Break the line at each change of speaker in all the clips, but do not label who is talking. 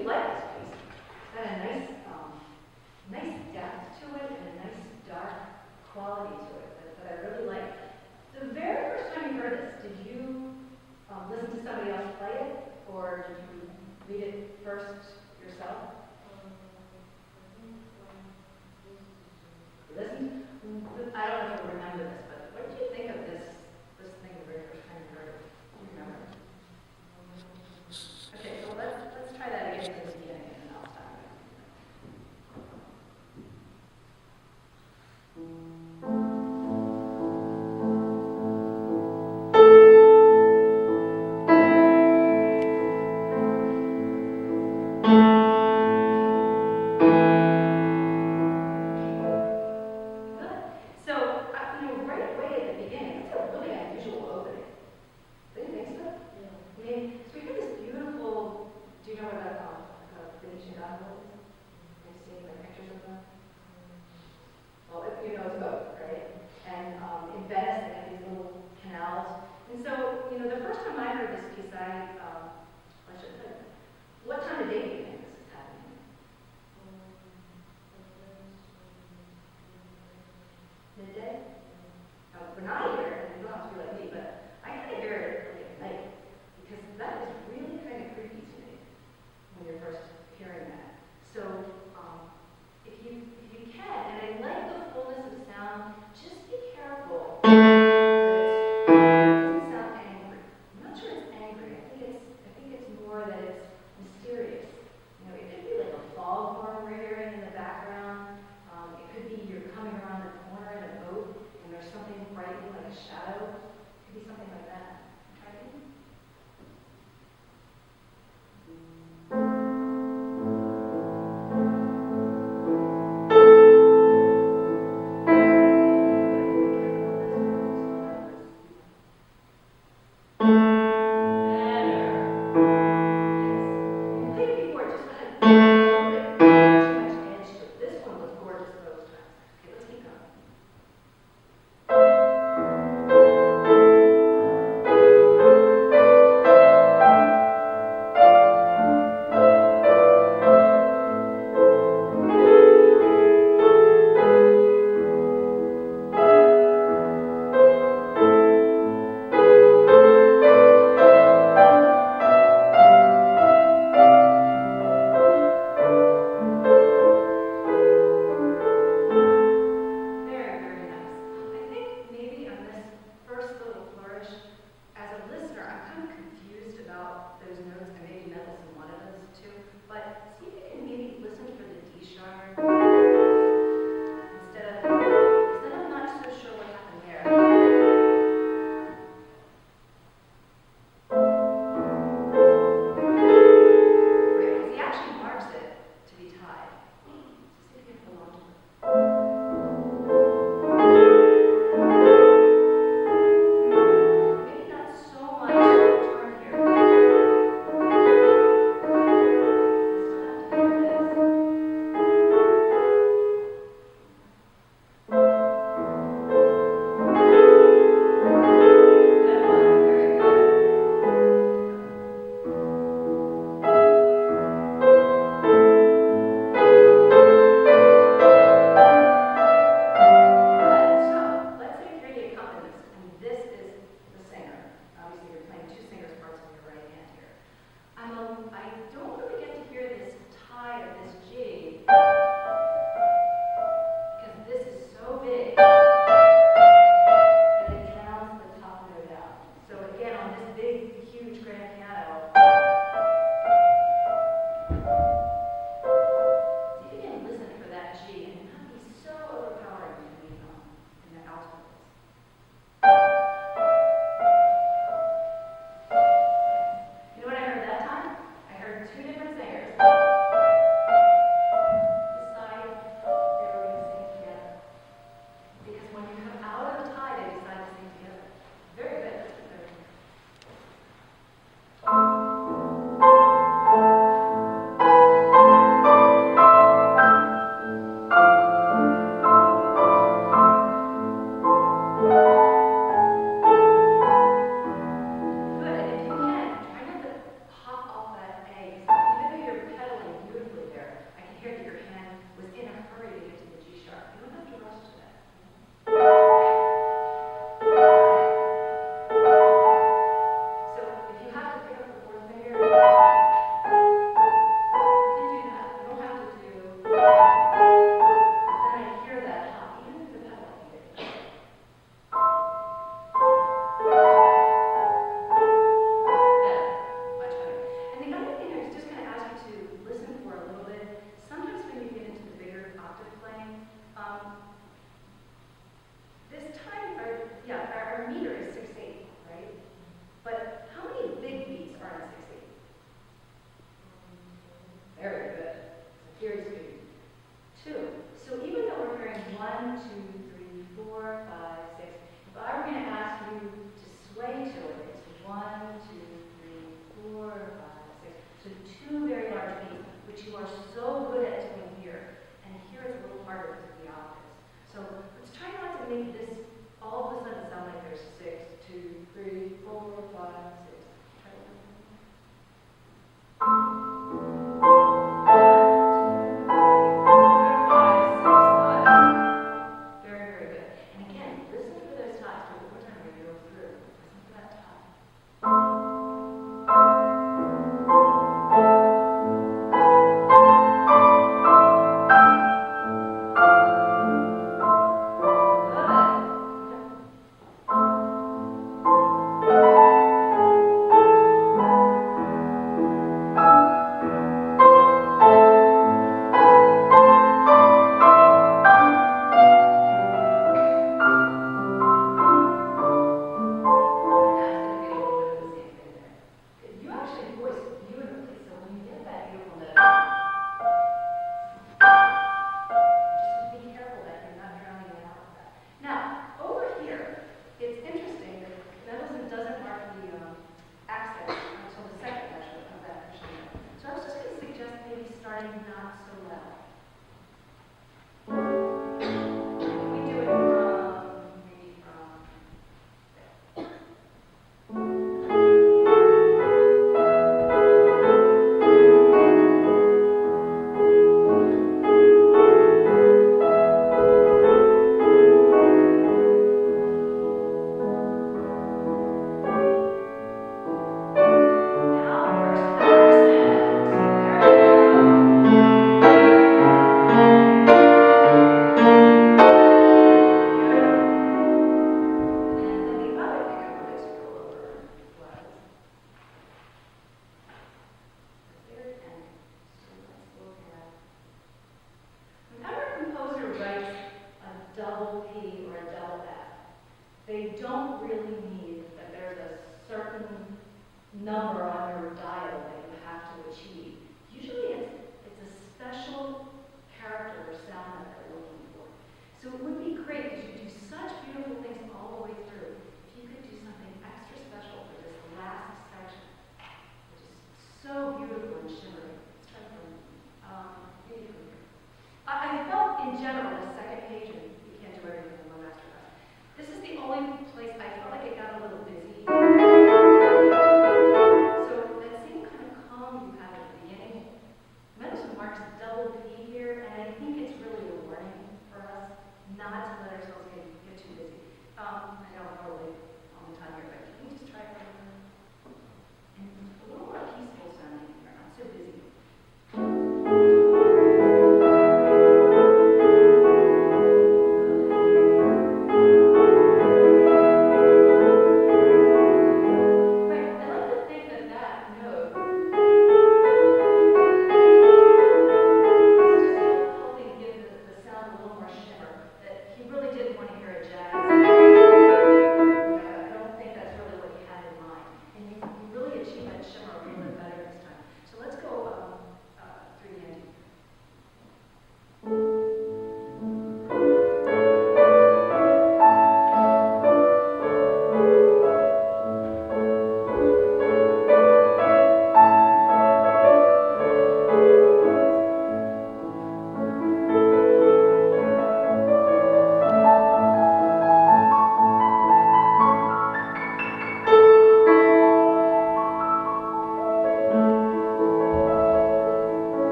you like this piece. It's got a nice, nice depth to it and a nice dark quality to it that I really like. The very first time you heard this, did you listen to somebody else play it, or did you read it first yourself? You listened? I don't know if you remember this, but what did you think of this thing the very first time you heard it? Do you remember? Okay, so let's try that again from the beginning, and then I'll stop you. Good. So Very good. Here's speed. 2. So even though we're hearing 1, 2, 3, 4, 5, 6, if I were going to ask you to sway to it, it's 1, 2, 3, 4, 5, 6. So 2 very large beats, which you are so good at doing here. And here it's a little harder because of the octaves. So let's try not to make this all of a sudden sound like there's 6, 2, 3, 4, 5, 6. Try it. 1, 2, 3, 4, 5, 6. Good. Very, very good. And again, listen for those tops. One more time when you go through. Listen for that top. They don't really need that there's a certain number on your dial that you have to achieve. Usually it's a special character or sound that they're looking for. So it would be great because you do such beautiful things all the way through. If you could do something extra special for this last section, which is so beautiful and shimmery. Let's try from maybe from here. I felt in general the second page, and you can't do everything in one MasterClass. This is the only place I felt like it got a little busy. So that same kind of calm you had at the beginning, notice Mark's double P here, and I think it's really a warning for us not to let ourselves get too busy. I know I'm probably on the time here, but can we just try it over? And a little more peaceful sounding here, not so busy.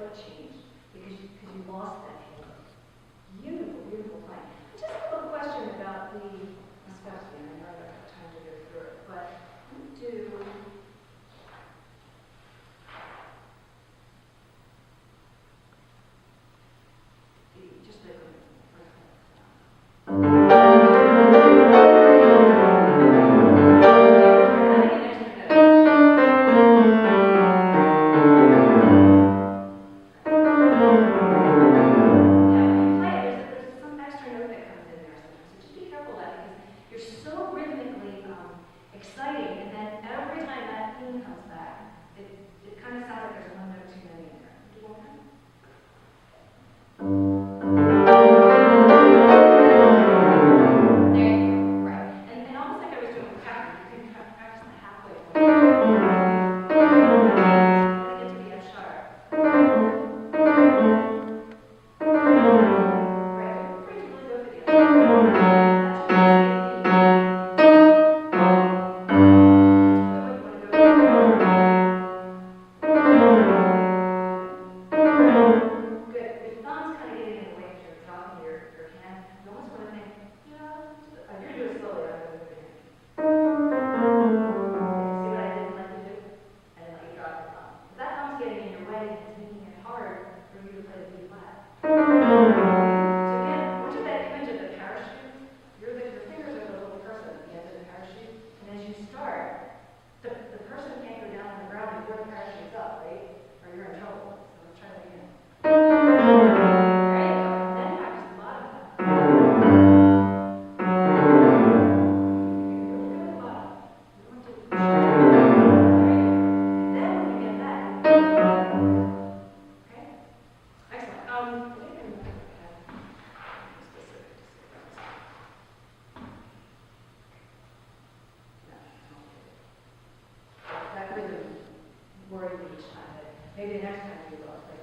foot changed because you lost that halo. Beautiful, beautiful playing. I just have a question about the especially, and I know I don't have time to go through it, but let me do. Just like exciting, and then every time that theme comes back, it kind of sounds like there's one note too many in there. Do you want that? There you go, right. And almost like I was doing practice, you can practice the halfway point. Let me get to the F sharp. Right, feel free to really go for the F That rhythm worried me each time. Maybe the next time you will.